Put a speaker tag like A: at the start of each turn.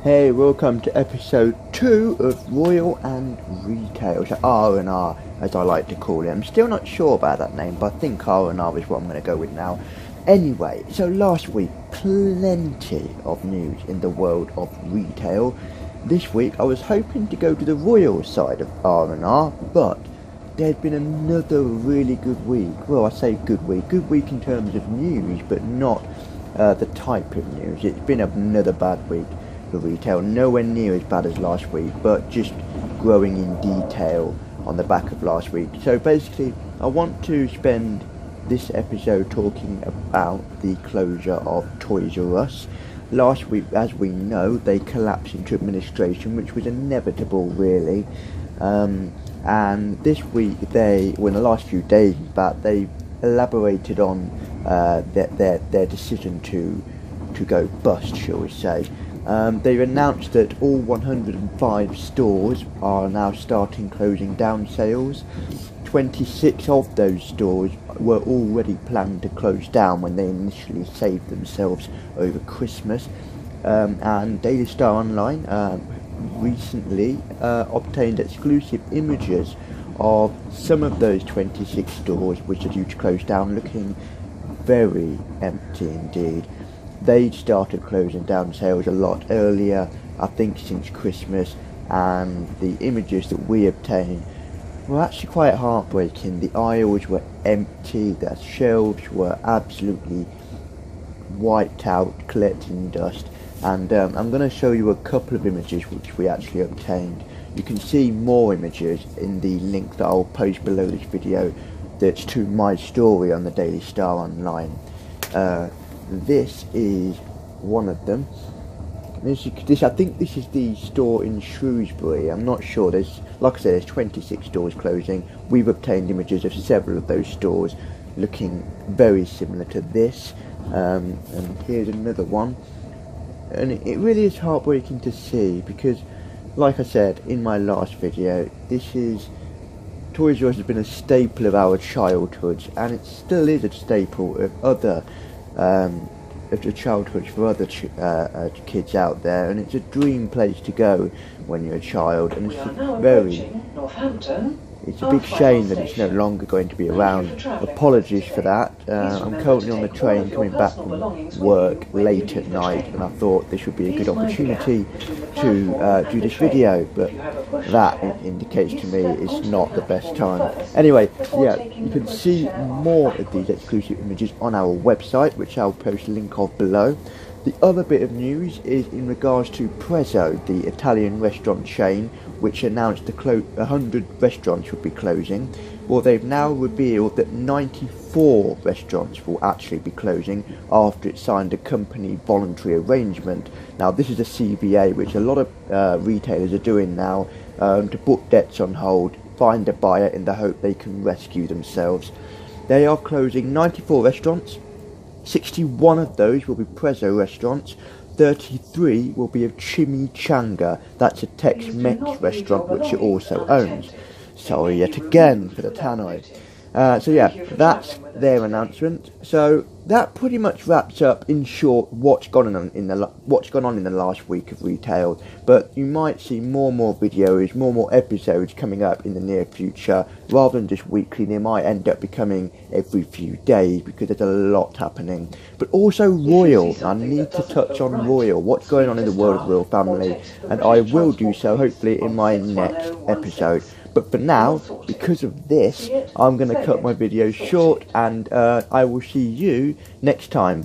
A: Hey, welcome to episode 2 of Royal and Retail, so R&R as I like to call it. I'm still not sure about that name, but I think R&R is what I'm going to go with now. Anyway, so last week, plenty of news in the world of retail. This week I was hoping to go to the Royal side of R&R, but there'd been another really good week. Well, I say good week in terms of news, but not the type of news. It's been another bad week for retail, nowhere near as bad as last week, but just growing in detail on the back of last week. So basically, I want to spend this episode talking about the closure of Toys R Us. Last week, as we know, they collapsed into administration, which was inevitable, really. And this week, in the last few days, in fact, they elaborated on their decision to go bust, shall we say. They've announced that all 105 stores are now starting closing down sales. 26 of those stores were already planned to close down when they initially saved themselves over Christmas. And Daily Star Online recently obtained exclusive images of some of those 26 stores which are due to close down, looking very empty indeed. They started closing down sales a lot earlier, I think since Christmas, and the images that we obtained were actually quite heartbreaking. The aisles were empty, the shelves were absolutely wiped out, collecting dust, and I'm going to show you a couple of images which we actually obtained. You can see more images in the link that I'll post below this video that's to my story on the Daily Star Online. This is one of them. I think this is the store in Shrewsbury. I'm not sure. Like I said, there's 26 stores closing. We've obtained images of several of those stores looking very similar to this. And here's another one. And it really is heartbreaking to see because, like I said in my last video, Toys R Us has been a staple of our childhoods, and it still is a staple of other childhoods for other kids out there, and it's a dream place to go when you're a child, and it's a big shame that it's no longer going to be around. Apologies for that. I'm currently on the train coming back from work late at night, and I thought this would be a good opportunity to do this video, but that indicates to me it's not the best time. Anyway, yeah, you can see more of these exclusive images on our website, which I'll post a link of below. The other bit of news is in regards to Prezzo, the Italian restaurant chain, which announced 100 restaurants would be closing. Well, they've now revealed that 94 restaurants will actually be closing after it signed a company voluntary arrangement. Now, this is a CVA, which a lot of retailers are doing now to put debts on hold, find a buyer in the hope they can rescue themselves. They are closing 94 restaurants. 61 of those will be Prezzo restaurants, 33 will be of Chimichanga, that's a Tex-Mex restaurant which it also owns. Sorry yet again for the tannoy. So yeah, that's their announcement. So that pretty much wraps up, in short, what's gone on in the last week of retail. But you might see more videos, more episodes coming up in the near future, rather than just weekly. They might end up becoming every few days because there's a lot happening. But also Royal. I need to touch on Royal. What's going on in the world of Royal Family, and I will do so hopefully in my next episode. But for now, because of this, I'm going to cut my video short, and I will see you next time.